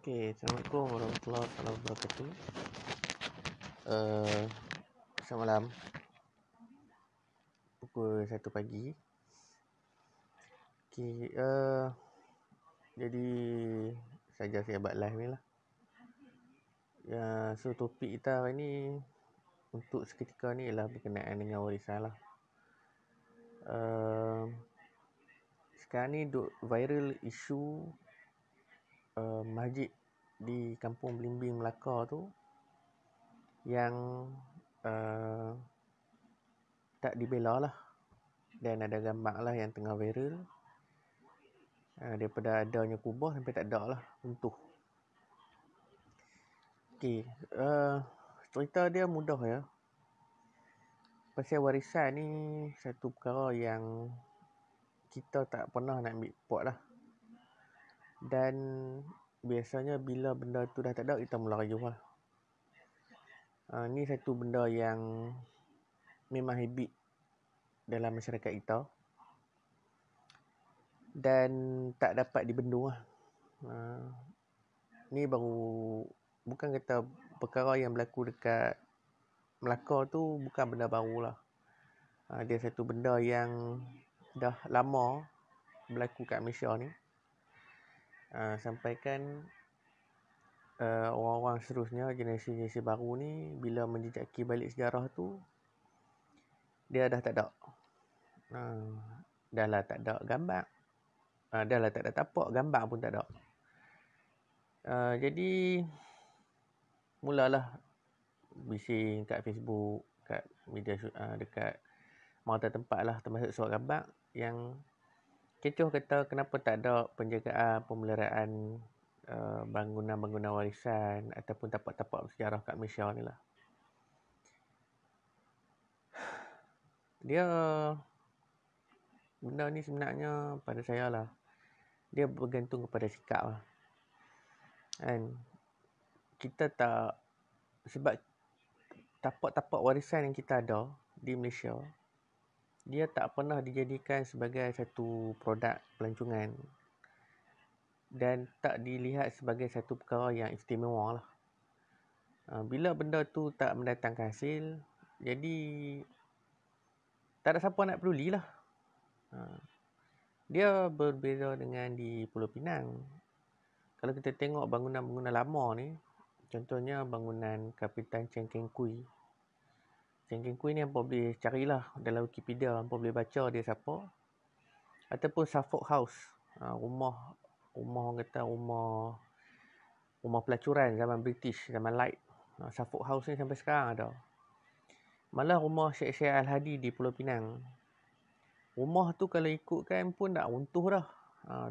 Okay, Assalamualaikum warahmatullahi wabarakatuh. Uh, Selamat malam. Pukul 1 pagi. Okay, jadi saya buat live ni lah. So topik kita hari ni untuk seketika ni ialah berkenaan dengan warisan lah. Sekarang ni duk viral isu masjid di Kampung Belimbing, Melaka tu yang tak dibela lah, dan ada gambar lah yang tengah viral daripada adanya kubah sampai tak ada lah, runtuh. Okay, cerita dia mudah ya. Pasal warisan ni satu perkara yang kita tak pernah nak ambil pot lah. Dan biasanya bila benda tu dah tak ada, kita mula rayuh lah. Ni satu benda yang memang habit dalam masyarakat kita dan tak dapat dibendung lah. Ni baru, bukan kata perkara yang berlaku dekat Melaka tu bukan benda baru lah. Dia satu benda yang dah lama berlaku kat Malaysia ni. Sampaikan orang-orang seterusnya, generasi-generasi baru ni, bila menjejaki balik sejarah tu, dia dah tak ada. Dah lah tak ada gambar. Dah lah tak ada tapak, gambar pun tak ada. Jadi mulalah bising kat Facebook, kat media, dekat mana tempat lah, termasuk surat gambar yang kecoh kata kenapa tak ada penjagaan, pemeliharaan bangunan-bangunan warisan ataupun tapak-tapak sejarah kat Malaysia ni lah. Dia, benda ni sebenarnya pada saya lah, dia bergantung kepada sikap lah. And kita tak, sebab tapak-tapak warisan yang kita ada di Malaysia, dia tak pernah dijadikan sebagai satu produk pelancongan dan tak dilihat sebagai satu perkara yang istimewa lah. Bila benda tu tak mendatangkan hasil, jadi tak ada siapa nak peduli lah. Dia berbeza dengan di Pulau Pinang. Kalau kita tengok bangunan-bangunan lama ni, contohnya bangunan Kapitan Cheng Keng Kui. Cheng Keng Kui ni hampa boleh carilah dalam Wikipedia, hampa boleh baca dia siapa. Ataupun Suffolk House, rumah orang kata rumah pelacuran zaman British, zaman Light. Suffolk House ni sampai sekarang ada. Malah rumah Syekh Al-Hadi di Pulau Pinang, rumah tu kalau ikutkan pun dah runtuh dah.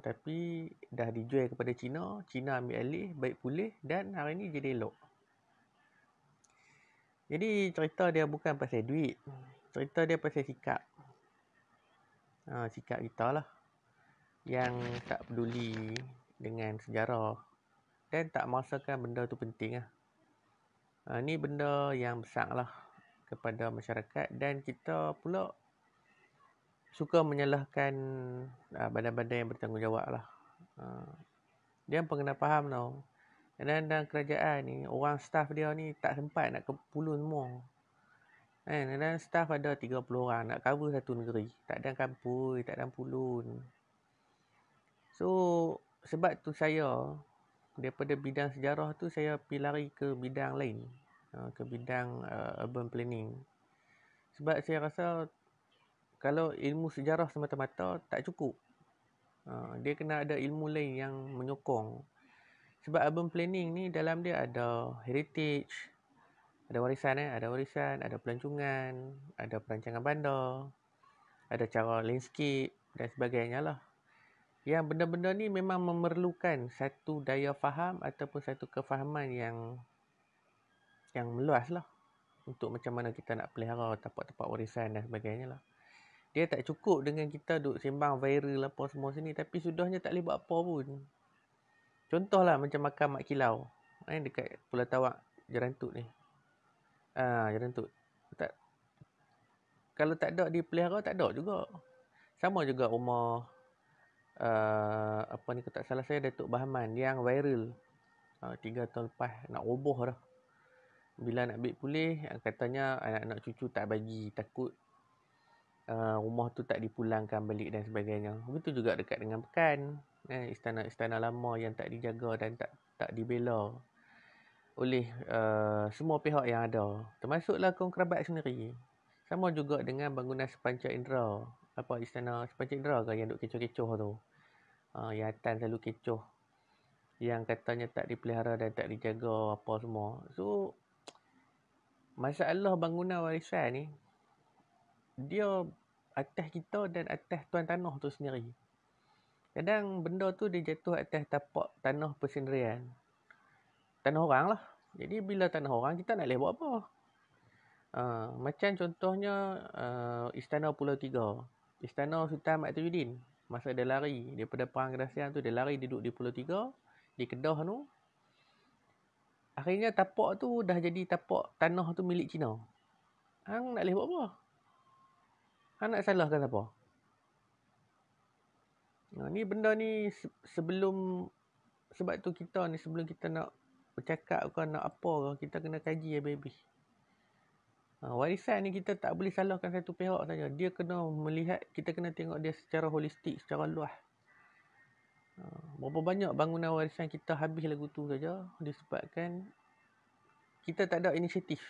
Tapi dah dijual kepada Cina, Cina ambil alih, baik pulih, dan hari ni jadi elok. Jadi cerita dia bukan pasal duit, cerita dia pasal sikap. Sikap kita lah, yang tak peduli dengan sejarah dan tak merasakan benda tu penting lah. Ni benda yang besar lah kepada masyarakat, dan kita pula suka menyalahkan badan-badan yang bertanggungjawab lah. Dia pun kena faham tau. Kadang-kadang kerajaan ni, orang staff dia ni tak sempat nak ke pulun semua. Kadang-kadang staff ada 30 orang nak cover satu negeri. Tak ada kampus, tak ada pulun. So, sebab tu saya daripada bidang sejarah tu, saya pergi lari ke bidang lain, ke bidang urban planning. Sebab saya rasa kalau ilmu sejarah semata-mata tak cukup. Dia kena ada ilmu lain yang menyokong. Sebab urban planning ni dalam dia ada heritage, ada warisan, ada pelancongan, ada perancangan bandar, ada cara landscape dan sebagainya lah. Yang benda-benda ni memang memerlukan satu daya faham ataupun satu kefahaman yang meluas lah, untuk macam mana kita nak pelihara tapak-tapak warisan dan sebagainya lah. Dia tak cukup dengan kita duk sembang viral apa semua sini, tapi sudahnya tak boleh buat apa pun. Contohlah macam makam Mak Kilau dekat Pulau Tawak, Jerantut ni. Jerantut. Kalau tak ada dipelihara, tak ada juga. Sama juga rumah apa ni, kalau tak salah saya, Datuk Bahman yang viral. 3 tahun lepas nak roboh dah. Bila nak ambil pulih, katanya anak-anak cucu tak bagi, takut rumah tu tak dipulangkan balik dan sebagainya. Begitu juga dekat dengan Pekan. Istana-istana lama yang tak dijaga dan tak dibela oleh semua pihak yang ada. Termasuklah kaum kerabat sendiri. Sama juga dengan bangunan Sepanca Indera. Istana Sepanca Indera ke yang duk kecoh-kecoh tu. Yang Tan selalu kecoh. Yang katanya tak dipelihara dan tak dijaga apa semua. So, masalah bangunan warisan ni, dia atas kita dan atas tuan tanah tu sendiri. Kadang benda tu dia jatuh atas tapak tanah persendirian. Tanah orang lah. Jadi bila tanah orang, kita nak boleh buat apa? Macam contohnya Istana Pulau Tiga. Istana Sultan Ahmad Tajuddin. Masa dia lari daripada Perang Kedasian tu, dia lari duduk di Pulau Tiga, di Kedah tu. Akhirnya tapak tu dah jadi tapak tanah tu milik Cina. Hang nak boleh buat apa? Hang nak salahkan siapa? Ni benda ni sebab tu kita ni sebelum kita nak bercakap ke nak apa ke, kita kena kaji habis-habis. Warisan ni kita tak boleh salahkan satu pihak saja. Dia kena melihat, kita kena tengok dia secara holistik, secara luas. Berapa banyak bangunan warisan kita habis lagu tu saja disebabkan kita tak ada inisiatif.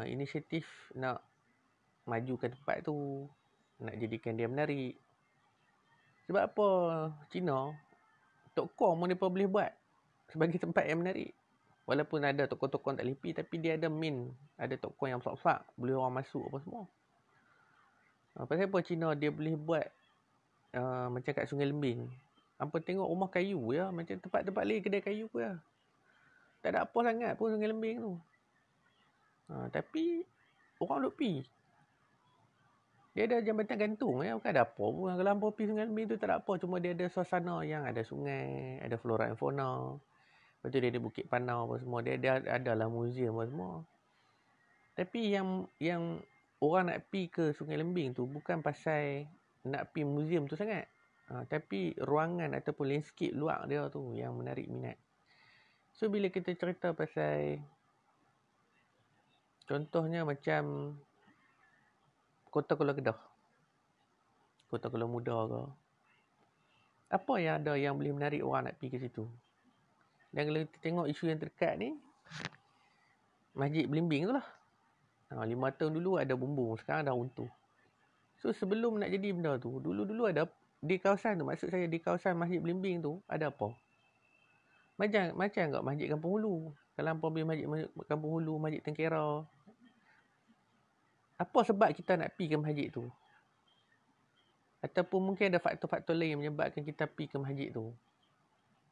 Inisiatif nak majukan tempat tu, nak jadikan dia menarik. Sebab apa Cina, Tok Kong pun mereka boleh buat sebagai tempat yang menarik. Walaupun ada tokoh-tokoh tak lipi, tapi dia ada ada tokoh yang besar-besar, boleh orang masuk apa semua. Pasal apa Cina dia boleh buat macam kat Sungai Lembing. Hampa tengok rumah kayu ya, macam tempat-tempat lain kedai kayu ya. Tak ada apa sangat pun Sungai Lembing tu. Tapi orang duk pi. Dia ada jambatan gantung ya, bukan ada apa pun. Kalau hampa pergi Sungai Lembing tu tak ada apa, cuma dia ada suasana yang ada sungai, ada flora and fauna. Lepas tu dia ada Bukit Panau apa semua. Dia adalah muzium apa semua. Tapi yang orang nak pergi ke Sungai Lembing tu bukan pasal nak pergi muzium tu sangat. Tapi ruangan ataupun landscape luar dia tu yang menarik minat. So bila kita cerita pasal contohnya macam Kota Kuala Kedah, Kota Kuala Muda ke, apa yang ada yang boleh menarik orang nak pergi ke situ? Dan kalau kita tengok isu yang terdekat ni, Masjid Belimbing tu lah. 5 tahun dulu ada bumbung, sekarang dah runtuh. So sebelum nak jadi benda tu, dulu ada di kawasan tu, maksud saya di kawasan Masjid Belimbing tu ada apa? Macam kat Masjid Kampung Hulu. Kalau hampa pergi Masjid Kampung Hulu, Masjid Tengkera, apa sebab kita nak pergi ke masjid tu? Ataupun mungkin ada faktor-faktor lain yang menyebabkan kita pergi ke masjid tu.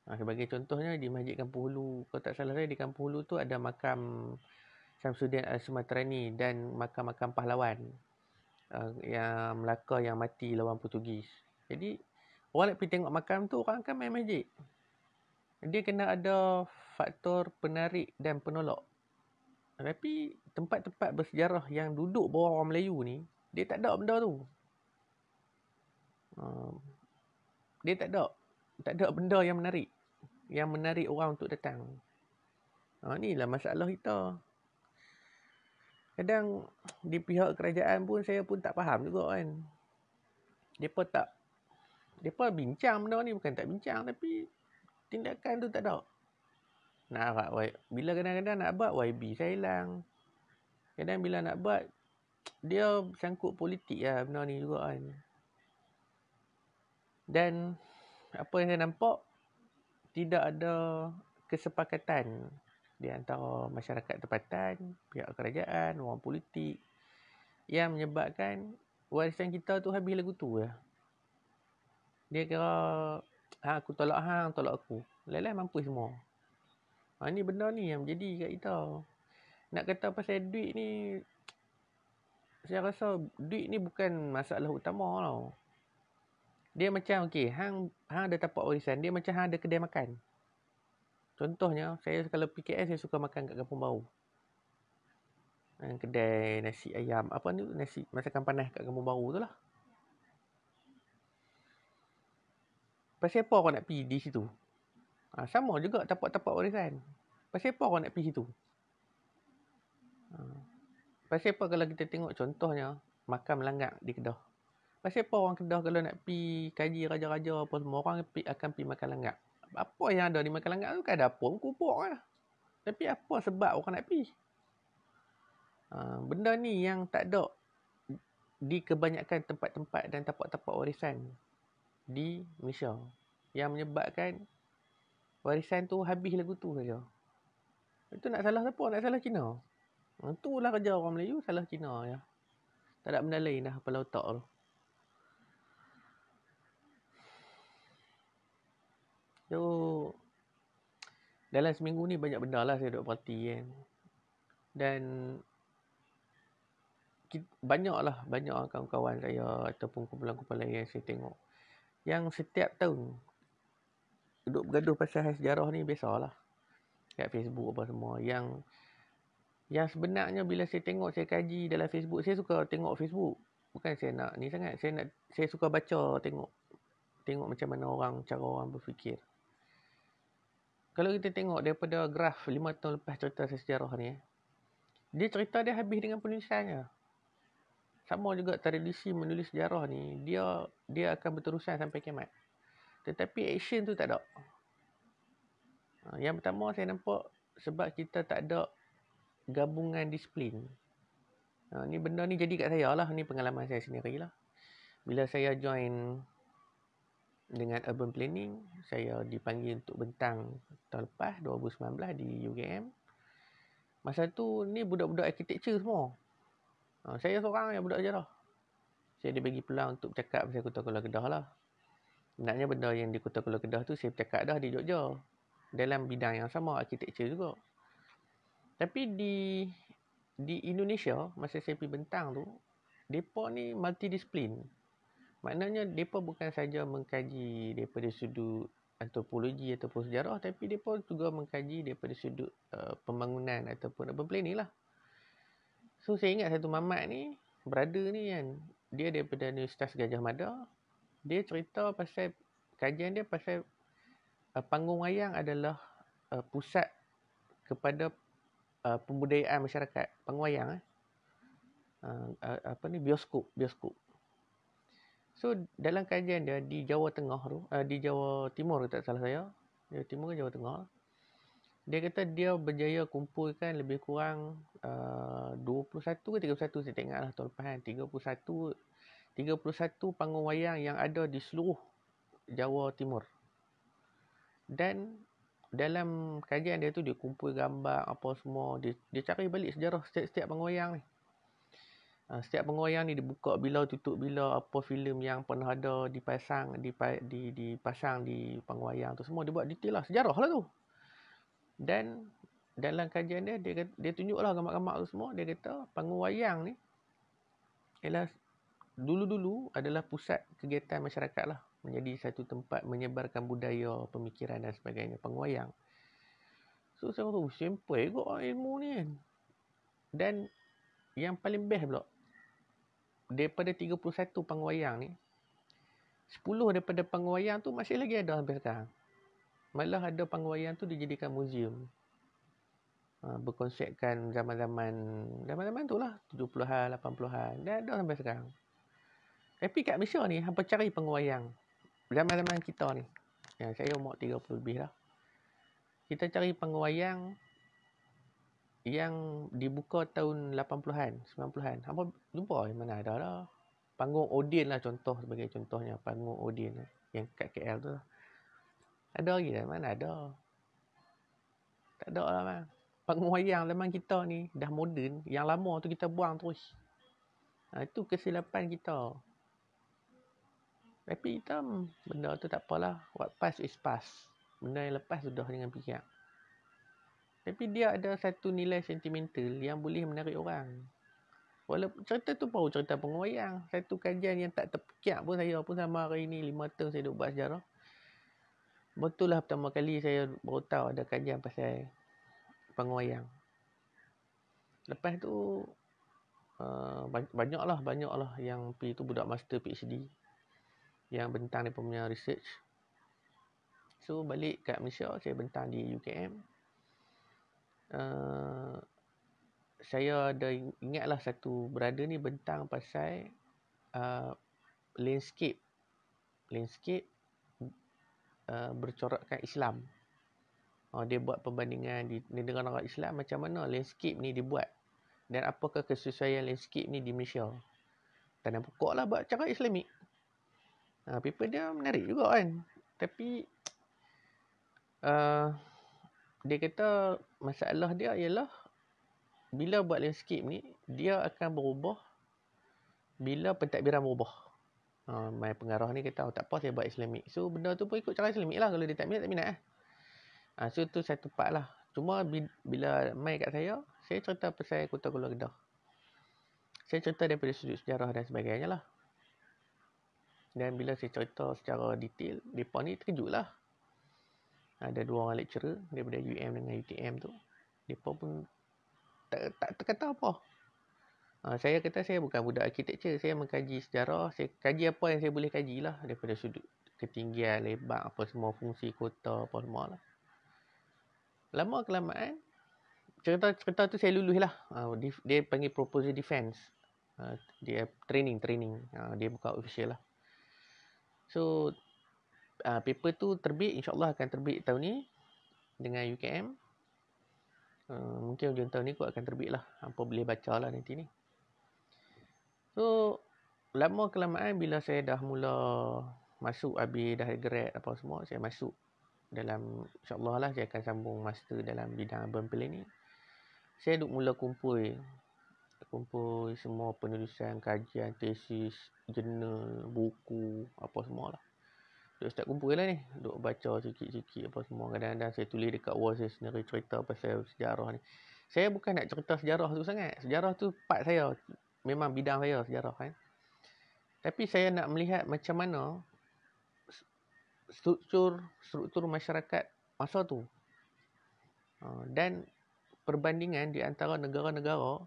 Sebagai contohnya di Masjid Kampung Hulu, kalau tak salah saya di Kampung Hulu tu ada makam Syamsuddin Al-Sumatrani dan makam-makam pahlawan yang Melaka yang mati lawan Portugis. Jadi orang nak pergi tengok makam tu, orang akan main masjid. Dia kena ada faktor penarik dan penolak. Tapi tempat-tempat bersejarah yang duduk bawah orang Melayu ni, dia tak ada benda tu. Dia tak ada benda yang menarik orang untuk datang. Inilah masalah kita. Kadang di pihak kerajaan pun saya pun tak faham juga kan. Depa bincang benda ni, bukan tak bincang, tapi tindakan tu tak ada. Bila kadang-kadang nak buat YB saya hilang. Kadang bila nak buat dia sangkut politik lah benda ni juga kan. Dan apa yang saya nampak, tidak ada kesepakatan di antara masyarakat tempatan, pihak kerajaan, orang politik yang menyebabkan warisan kita tu habis lagu tu lah. Dia kira aku tolak hang, tolak aku. Lain-lain mampu semua. Ni benda ni yang menjadi kat kita. Nak kata pasal duit ni, saya rasa duit ni bukan masalah utama tau. Dia macam hang ada tapak warisan, dia macam hang ada kedai makan. Contohnya, saya kalau PKS saya suka makan kat Kampung Baru. Kedai nasi ayam, nasi masakan panas kat Kampung Baru tu lah. Pasal apa kau nak pergi di situ? Sama juga tapak-tapak warisan. Pasal apa orang nak pergi situ? Pasal apa kalau kita tengok contohnya makam Langgak di Kedah. Pasal apa orang Kedah kalau nak pergi kaji raja-raja apa semua, orang akan pergi makan Langgak. Apa yang ada di makan Langgak tu kan dapur kubur lah. Tapi apa sebab orang nak pergi? Benda ni yang tak ada di kebanyakan tempat-tempat dan tapak-tapak warisan di Malaysia. Yang menyebabkan warisan tu habis lagu tu saja. Itu nak salah siapa? Nak salah Cina. Itulah kerja orang Melayu, salah Cina ya. Tak ada benda lain dah kepala otak tu. So, dalam seminggu ni banyak benda lah saya duduk perhati kan. Dan banyak kawan-kawan saya ataupun kumpulan-kumpulan lain yang saya tengok. Yang setiap tahun duduk bergaduh pasal sejarah ni biasalah. Kat Facebook apa semua. Yang sebenarnya bila saya tengok, saya kaji dalam Facebook, saya suka tengok Facebook. Bukan saya nak ni sangat. Saya suka baca, tengok macam mana cara orang berfikir. Kalau kita tengok daripada graf 5 tahun lepas cerita sejarah ni, dia cerita dia habis dengan penulisannya. Sama juga tradisi menulis sejarah ni, dia akan berterusan sampai kiamat. Tetapi action tu tak ada. Yang pertama saya nampak sebab kita tak ada gabungan disiplin. Ni benda ni jadi kat saya lah. Ni pengalaman saya sendiri lah. Bila saya join dengan urban planning, saya dipanggil untuk bentang tahun lepas 2019 di UGM. Masa tu ni budak-budak architecture semua. Saya seorang yang budak sejarah. Saya dibagi peluang untuk bercakap pasal Kota Kuala Kedah lah. Sebenarnya benda yang di Kota Kuala Kedah tu saya bercakap dah di Jogja. Dalam bidang yang sama, architecture juga. Tapi di Indonesia, masa saya pergi bentang tu, mereka ni multidisiplin. Maknanya mereka bukan saja mengkaji daripada sudut antropologi ataupun sejarah, tapi mereka juga mengkaji daripada sudut pembangunan ataupun urban planning lah. So saya ingat satu mamat ni, brother ni kan, dia daripada Universitas Gajah Mada. Dia cerita pasal, kajian dia pasal panggung wayang adalah pusat kepada pembudayaan masyarakat. Panggung wayang bioskop. So dalam kajian dia di Jawa Tengah tu, di Jawa Timur tak salah saya, Jawa Timur ke Jawa Tengah, dia kata dia berjaya kumpulkan lebih kurang 21 ke 31, saya tengok lah tahun lepas kan, 31 panggung wayang yang ada di seluruh Jawa Timur. Dan dalam kajian dia tu, dia kumpul gambar apa semua, dia cari balik sejarah setiap panggung wayang ni. Setiap panggung wayang ni dibuka bila, tutup bila, apa filem yang pernah ada dipasang di panggung wayang tu, semua dia buat detail lah, sejarah lah tu. Dan dalam kajian dia tunjuklah gambar-gambar tu semua. Dia kata panggung wayang ni ialah dulu-dulu adalah pusat kegiatan masyarakat lah, menjadi satu tempat menyebarkan budaya, pemikiran dan sebagainya, panggung wayang. So saya rasa simple juga ilmu ni kan. Dan yang paling best pula, daripada 31 panggung wayang ni, 10 daripada panggung wayang tu masih lagi ada sampai sekarang. Malah ada panggung wayang tu dijadikan muzium. Berkonsepkan zaman-zaman tu lah, 70-an, 80-an. Dan ada sampai sekarang. Tapi kat Malaysia ni, hampa cari panggung wayang zaman-zaman kita ni, yang saya umur 30 lebih lah, kita cari panggung wayang yang dibuka tahun 80-an, 90-an. Hampa jumpa mana ada lah. Panggung Odin lah sebagai contohnya. Panggung Odin yang kat KL tu lah. Ada lagi dah? Mana ada? Tak ada lah bang. Panggung wayang zaman kita ni dah moden. Yang lama tu kita buang terus. Itu kesilapan kita. Tapi kita benda tu tak apalah. What past is past. Benda yang lepas sudah dengan pihak. Tapi dia ada satu nilai sentimental yang boleh menarik orang. Walaupun cerita tu baru cerita panggung wayang. Satu kajian yang tak terpikir pun saya pun sama hari ni 5 tahun saya duduk buat sejarah. Betul lah pertama kali saya baru tahu ada kajian pasal panggung wayang. Lepas tu banyaklah yang pergi tu budak master PhD yang bentang dia punya research. So balik kat Malaysia, saya bentang di UKM. Saya ada ingatlah satu brother ni bentang pasal landscape bercorakkan Islam. Dia buat perbandingan di negara-negara Islam macam mana landscape ni dibuat dan apakah kesesuaian landscape ni di Malaysia. Tanam pokok lah buat cara Islamik. Paper dia menarik juga kan. Tapi dia kata masalah dia ialah bila buat landscape ni, dia akan berubah bila pentadbiran berubah. My pengarah ni kata, tak apa saya buat Islamik. So benda tu pun ikut cara Islamik lah. Kalau dia tak minat, tak minat lah. So tu satu part lah. Cuma bila mai kat saya cerita pasal Kota Kuala Kedah. Saya cerita daripada sudut sejarah dan sebagainya lah. Dan bila saya cerita secara detail, mereka ni terkejut lah. Ada dua orang lecturer daripada UM dengan UTM tu. Mereka pun tak kata apa. Saya kata saya bukan budak arkitektur. Saya mengkaji sejarah. Saya kaji apa yang saya boleh kaji lah. Daripada sudut ketinggian, lebar, apa semua fungsi kota, apa semua lah. Lama kelamaan, cerita tu saya lulus lah. Dia panggil proposal defense. Dia training. Dia bukan official lah. So, paper tu terbit, insyaAllah akan terbit tahun ni dengan UKM. Mungkin hujung tahun ni kot akan terbit lah. Hampa boleh baca lah nanti ni. So, lama kelamaan bila saya dah mula masuk, habis dah grad apa semua, saya masuk dalam, insyaAllah lah saya akan sambung master dalam bidang urban planning. Saya duk mula kumpul semua penulisan, kajian, tesis, jurnal, buku, apa semua lah. Duk start kumpul lah ni. Duk baca sikit-sikit apa semua. Kadang-kadang saya tulis dekat wall saya sendiri cerita pasal sejarah ni. Saya bukan nak cerita sejarah tu sangat. Sejarah tu part saya. Memang bidang saya sejarah kan. Tapi saya nak melihat macam mana struktur masyarakat masa tu. Dan perbandingan di antara negara-negara.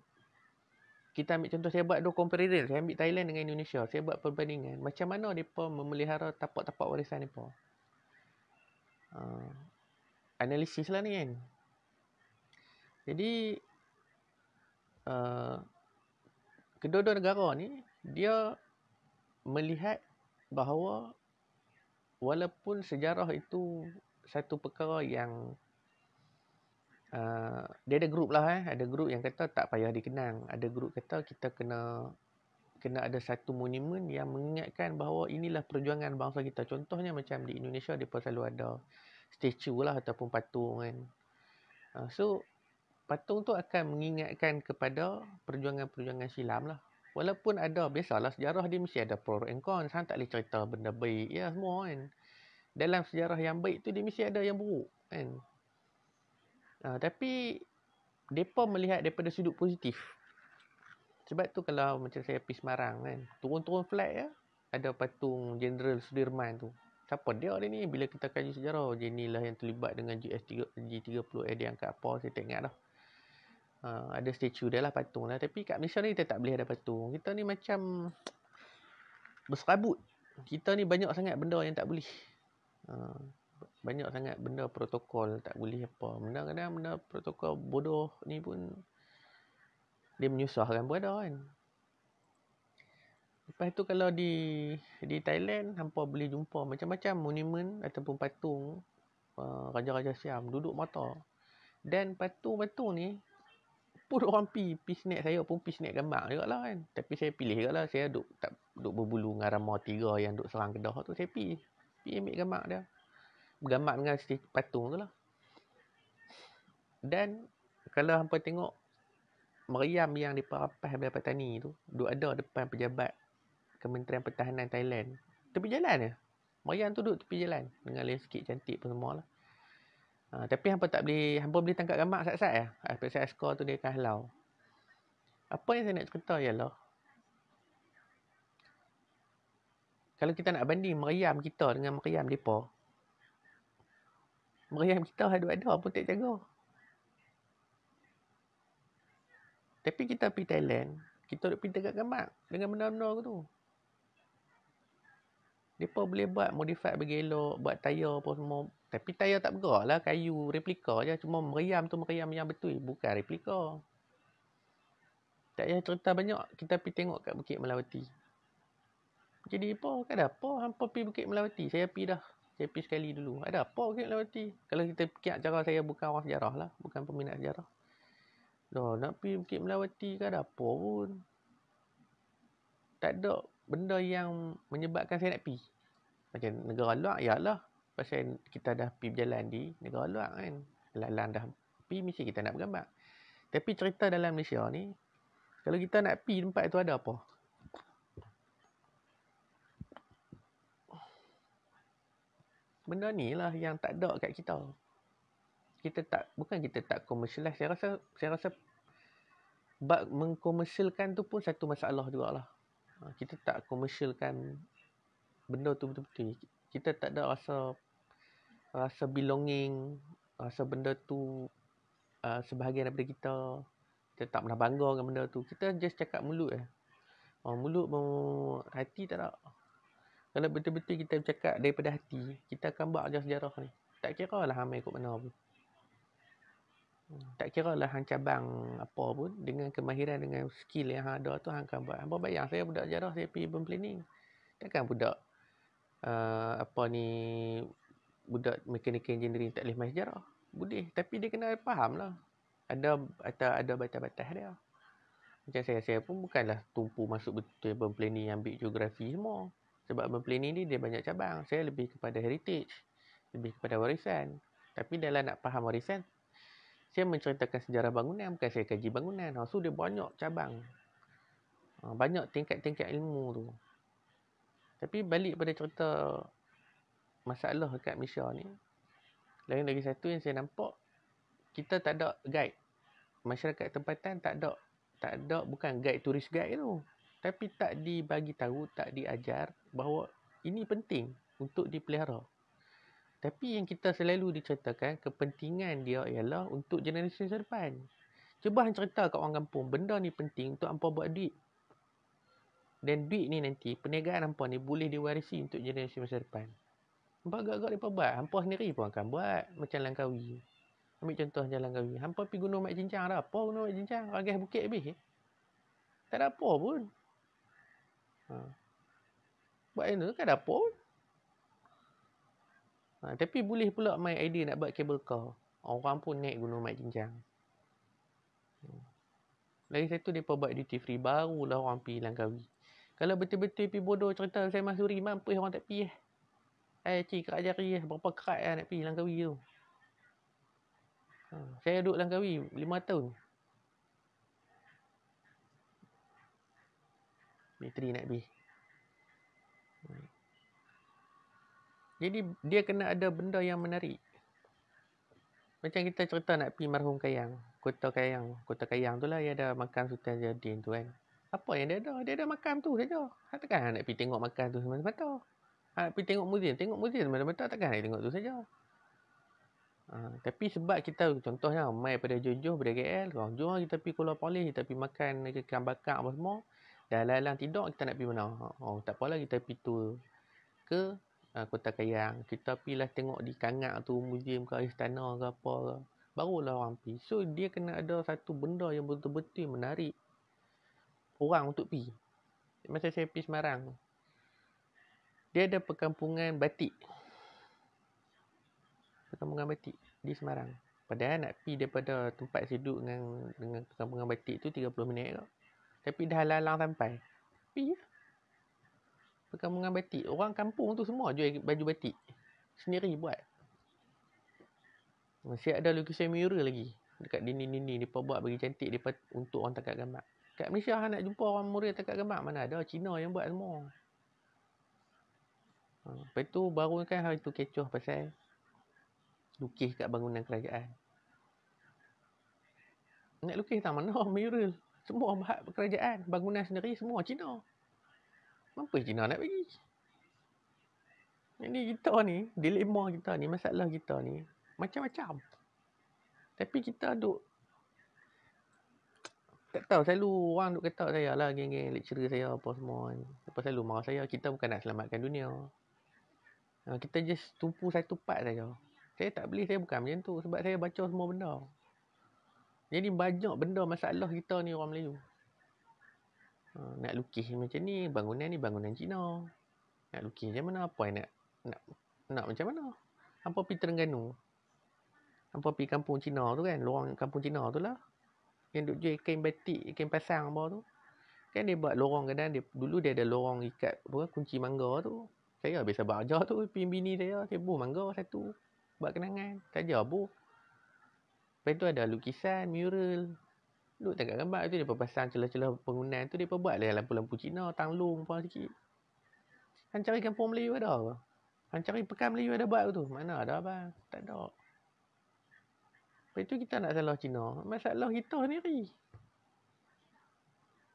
Kita ambil contoh, saya buat dua comparison. Saya ambil Thailand dengan Indonesia. Saya buat perbandingan. Macam mana mereka memelihara tapak-tapak warisan mereka. Analisis lah ni kan. Jadi, kedua-dua negara ni, dia melihat bahawa walaupun sejarah itu satu perkara yang dia ada grup lah ada grup yang kata tak payah dikenang, ada grup kata kita kena ada satu monumen yang mengingatkan bahawa inilah perjuangan bangsa kita. Contohnya macam di Indonesia mereka selalu ada statue lah ataupun patung kan. So patung tu akan mengingatkan kepada perjuangan-perjuangan silam lah. Walaupun ada, biasalah sejarah dia mesti ada pro and cons. Tak boleh cerita benda baik ya semua kan. Dalam sejarah yang baik tu dia mesti ada yang buruk kan. Tapi mereka melihat daripada sudut positif. Sebab tu kalau macam saya pergi Semarang kan, turun-turun flight ya, ada patung Jenderal Sudirman tu. Siapa dia ni? Bila kita kaji sejarah, dia ni lah yang terlibat dengan G30 dia angkat apa, saya tak ingat dah. Ada statue dia lah, patung lah. Tapi kat Malaysia ni kita tak boleh ada patung. Kita ni macam berserabut. Kita ni banyak sangat benda yang tak boleh. Banyak sangat benda protokol tak boleh apa. Kadang-kadang benda protokol bodoh ni pun dia menyusahkan pun ada kan. Lepas tu kalau di Thailand hampa boleh jumpa macam-macam monumen ataupun patung Raja-Raja Siam duduk mata. Dan patung-patung ni pun orang pi snap, saya pun pi snap gambar juga lah kan. Tapi saya pilih juga lah. Saya duk berbulu dengan Rama 3 yang duk serang Kedah tu. Saya pi ambil gambar dia. Bergambar dengan patung tu lah. Dan kalau hampa tengok meriam yang diperapah Bidang Petani tu, duk ada depan pejabat Kementerian Pertahanan Thailand. Tepi jalan je. Meriam tu duduk tepi jalan dengan landscape cantik pun semua lah. Tapi hampa boleh tangkap gambar sat-sat je. Pasal askar tu dia akan halau. Apa yang saya nak cerita ialah, kalau kita nak banding meriam kita dengan meriam mereka, meriam kita ada pun tak jaga. Tapi kita pergi Thailand, kita duk pergi tangkap gambar dengan benda-benda tu. Mereka boleh buat modify bagi elok, buat tayar apa semua. Tapi tayar tak bergerak lah, kayu replika je. Cuma meriam tu meriam yang betul, bukan replika. Tak payah cerita banyak, kita pergi tengok kat Bukit Melawati. Jadi apa? Ada apa hampa pergi Bukit Melawati? Saya pergi dah. Saya pergi sekali dulu. Ada apa Bukit Melawati? Kalau kita fikir cara saya bukan orang sejarah lah. Bukan peminat sejarah. Dah nak pergi Bukit Melawati ke ada apa pun. Tak ada benda yang menyebabkan saya nak pergi. Macam negara luar, yalah. Pasal kita dah pergi berjalan di negara luar kan. Lalang dah pergi, mesti kita nak bergambar. Tapi cerita dalam Malaysia ni, kalau kita nak pergi tempat tu ada apa? Benda ni lah yang tak ada kat kita. Bukan kita tak commercialize. Saya rasa mengkomersialkan tu pun satu masalah jugalah. Kita tak komersialkan benda tu betul-betul. Kita tak ada rasa belonging, rasa benda tu sebahagian daripada kita. Kita tak pernah bangga dengan benda tu. Kita just cakap mulut je. Mulut hati tak ada. Kalau betul-betul kita bercakap daripada hati, kita akan buat je sejarah ni. Tak kira lah hang ikut mana pun. Tak kira lah hang cabang apa pun, dengan kemahiran, dengan skill yang hang ada tu, hang akan buat. Hang bayang saya budak sejarah, saya pergi urban planning. Takkan budak budak mechanical engineering tak boleh main sejarah. Boleh, tapi dia kena faham lah. Ada batas-batas dia. Macam saya pun bukanlah tumpu masuk betul urban planning, ambil geografi semua. Sebab urban planning ni dia banyak cabang. Saya lebih kepada heritage, lebih kepada warisan. Tapi dalam nak faham warisan, saya menceritakan sejarah bangunan, bukan saya kaji bangunan. So dia banyak cabang. Banyak tingkat-tingkat ilmu tu. Tapi balik pada cerita masalah dekat Malaysia ni, lain lagi satu yang saya nampak, kita tak ada guide. Masyarakat tempatan tak ada, bukan guide, turis guide tu. Tapi tak dibagi tahu, tak diajar bahawa ini penting untuk dipelihara. Tapi yang kita selalu diceritakan, kepentingan dia ialah untuk generasi masa depan. Cuba hang cerita kat orang kampung, benda ni penting untuk hampa buat duit. Dan duit ni nanti, perniagaan hampa ni boleh diwarisi untuk generasi masa depan. Hampa agak-agak mereka buat. Hampa sendiri pun akan buat. Macam Langkawi. Ambil contoh macam Langkawi. Hampa pergi Gunung Mat Cincang, ada apa Gunung Mat Cincang? Ragas bukit habis. Tak ada apa pun. Buat yang tu kan ada apa pun. Tapi boleh pula main idea nak buat kabel car. Orang pun naik Gunung Mat Cincang. Lagi satu, mereka buat duty free. Barulah orang pergi Langkawi. Kalau betul-betul pergi bodoh cerita saya Masuri, mampus orang tak pergi. Cik, kerak jari berapa kerak nak pergi Langkawi tu. Saya duduk Langkawi 5 tahun. Bateri nak habis. Jadi dia kena ada benda yang menarik. Macam kita cerita nak pergi Marhum Kayang. Kota Kayang tu lah yang ada makam Sultan Zainuddin tu kan. Apa yang dia ada? Dia ada makam tu saja. Takkan nak pergi tengok makam tu semata-mata. Nak pergi tengok muzium semata-mata, takkan nak tengok tu saja. Tapi sebab kita, contohnya mai pada Johor, pada KL, jom kita pergi Kuala Palih, kita pergi makan ikan bakar apa semua. Dah lalang tidur, kita nak pergi mana? Tak apalah, kita pergi tour ke Kota Kayang. Kita pergilah tengok di Kangak tu, muzium ke istana ke apa ke. Barulah orang pergi. So dia kena ada satu benda yang betul-betul menarik orang untuk pergi. Masa saya pergi Semarang, dia ada perkampungan batik. Perkampungan batik di Semarang. Padahal nak pergi daripada tempat saya duduk dengan perkampungan batik tu 30 minit ke. Tapi dah lalang sampai. Pergi lah. Perkampungan batik. Orang kampung tu semua jual baju batik. Sendiri buat. Masih ada lukisan mural lagi. Dekat dinding-dinding. Mereka buat bagi cantik untuk orang tangkap gambar. Kat Malaysia nak jumpa orang mural tangkap gambar. Mana ada. Cina yang buat semua. Lepas tu baru kan hari tu kecoh pasal lukis kat bangunan kerajaan. Nak lukis tak mana mural. Semua hak kerajaan. Bangunan sendiri semua Cina. Mampu Cina nak bagi. Jadi kita ni, dilema kita ni, masalah kita ni macam-macam. Tapi kita duk tak tahu, selalu orang duk kata saya lah, geng-geng lecturer saya apa semua ni. Lepas selalu marah saya, kita bukan nak selamatkan dunia. Kita just tumpu satu part saja. Saya tak boleh, saya bukan macam tu. Sebab saya baca semua benda. Jadi banyak benda masalah kita ni orang Melayu. Nak lukis macam ni bangunan Cina. Nak lukis macam mana, apa yang nak macam mana. Hampa pergi Terengganu. Hampa pergi kampung Cina tu kan, lorong kampung Cina tu lah. Yang duk jual kain batik, kain pasang apa tu. Kan dia buat lorong kadang dulu dia ada lorong ikat kunci mangga tu. Saya biasa baca tu, pergi bini saya buh mangga satu. Buat kenangan. Saja buh. Lepas tu ada lukisan, mural. Duk tengok gambar tu, dia pasang celah-celah bangunan tu, dia buat lah lampu-lampu Cina, tanglung apa sikit. Han cari kampung Melayu ada ke? Han cari pekan Melayu ada buat tu? Mana ada abang? Tak ada. Lepas tu kita nak salah Cina. Masalah kita sendiri.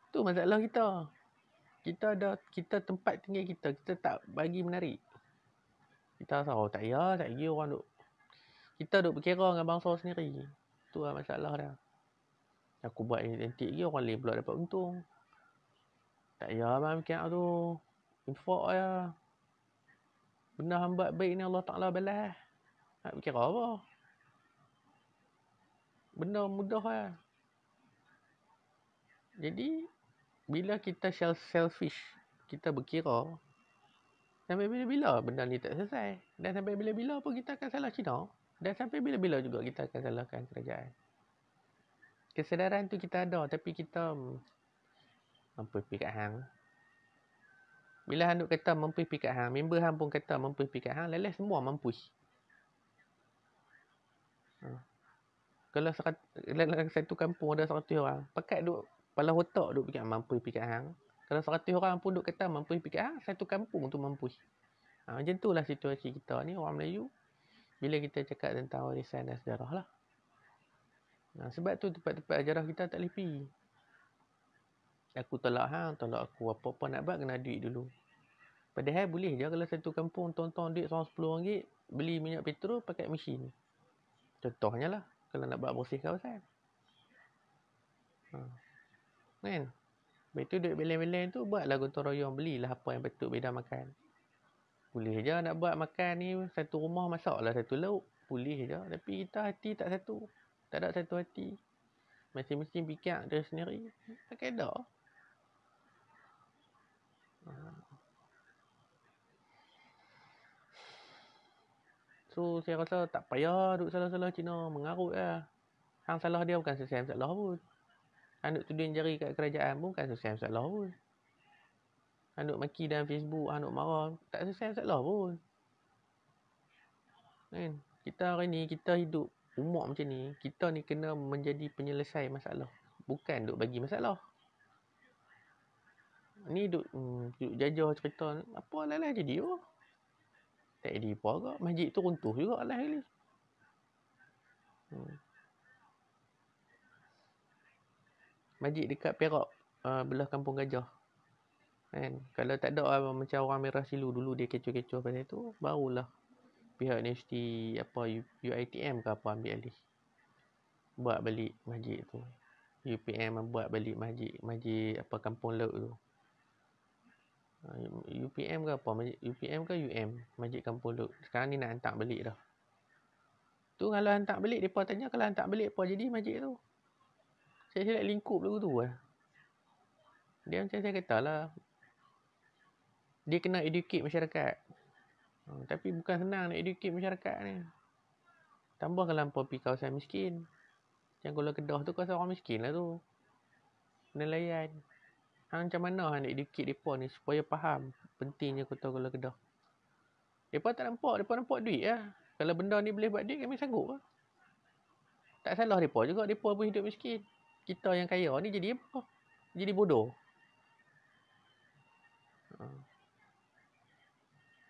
Tu masalah kita. Kita tempat tinggal kita tak bagi menarik. Kita rasa, tak payah, tak lagi orang duk. Kita duk berkira dengan bangsa sendiri. Tu lah masalah dah. Aku buat identik lagi, orang lain pula dapat untung. Tak payah abang fikir tu. Infak je. Benda hamba baik ni Allah Ta'ala balas. Nak berkira apa? Benda mudah lah. Jadi, bila kita selfish, kita berkira, sampai bila-bila benda ni tak selesai. Dan sampai bila-bila pun kita akan salah Cina. Dan sampai bila-bila juga kita akan salahkan kerajaan. Kesedaran tu kita ada, tapi kita mampu pergi kat hang. Bila hang duk kata mampu pergi kat hang, member hang pun kata mampu pergi kat hang, lelah semua mampu. Kalau satu kampung ada 100 orang, pakat duk kepala otak duk fikir mampu pergi kat hang. Kalau 100 orang pun duk kata mampu pergi kat hang, satu kampung tu mampu. Macam tu lah situasi kita ni orang Melayu bila kita cakap tentang warisan dan sejarah lah. Sebab tu tempat-tempat sejarah kita tak boleh pergi. Aku tolak hang, tolak aku, apa-apa nak buat kena duit dulu. Padahal boleh je kalau satu kampung tonton duit seorang RM10 beli minyak petrol pakai mesin. Contohnya lah kalau nak buat bersih kawasan. Kan? Lepas tu duit belen-belen tu buatlah gotong royong, belilah apa yang betul beda makan. Boleh je nak buat makan ni satu rumah masaklah satu lauk. Boleh je. Tapi kita hati tak satu. Tak ada satu hati. Masing-masing fikir dia sendiri. Tak ada. So saya rasa tak payah duk salah-salah Cina. Mengarut lah. Hang salah dia bukan selesai masalah pun. Hang duk tuding jari kat kerajaan pun bukan selesai masalah pun. Hang duk maki dalam Facebook, hang duk marah, tak selesai masalah pun. Kan? Kita hari ni, kita hidup umur macam ni, kita ni kena menjadi penyelesai masalah. Bukan duk bagi masalah. Ni duk jajah cerita, apa lah jadi tu? Tak jadi apa agak. Masjid tu runtuh juga lah kali. Masjid dekat Perak, belah Kampung Gajah. Kan? Kalau tak ada macam orang Merah Silu dulu dia kecoh-kecoh pasal tu, barulah pihak universiti UiTM ke apa ambil alih. Buat balik masjid tu. UPM buat balik masjid apa Kampung Laut tu. UPM ke apa? UPM ke UM? Masjid Kampung Laut. Sekarang ni nak hantar balik dah. Tu kalau hantar balik, mereka tanya kalau hantar balik apa jadi masjid tu? Saya silap lingkup lagu tu lah. Dia macam saya kata lah. Dia kena educate masyarakat. Tapi bukan senang nak educate masyarakat ni. Tambah kalau hampa pergi kawasan miskin. Macam Kuala Kedah tu kawasan orang miskin lah tu. Nelayan. Macam mana nak educate mereka ni supaya faham pentingnya kota Kuala Kedah. Mereka tak nampak. Mereka nampak duit lah. Kalau benda ni boleh buat duit, kami sanggup lah. Tak salah mereka juga. Mereka pun hidup miskin. Kita yang kaya ni jadi apa? Jadi bodoh.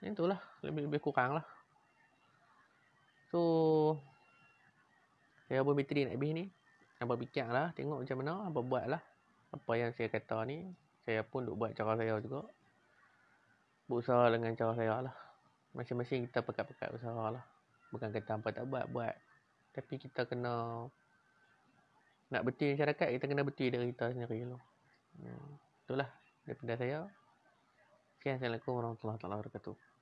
Itulah. Lebih kurang lah. So, saya pun bateri nak habis ni. Hampa fikir lah. Tengok macam mana. Hampa buat lah. Apa yang saya kata ni. Saya pun duk buat cara saya juga. Berusaha dengan cara saya lah. Masing-masing kita pekat-pekat usaha lah. Bukan kata hampa tak buat. Tapi kita kena nak betul masyarakat, kita kena betul dari kita sendiri dulu. Itulah daripada saya. Sekian, Assalamualaikum warahmatullahi wabarakatuh.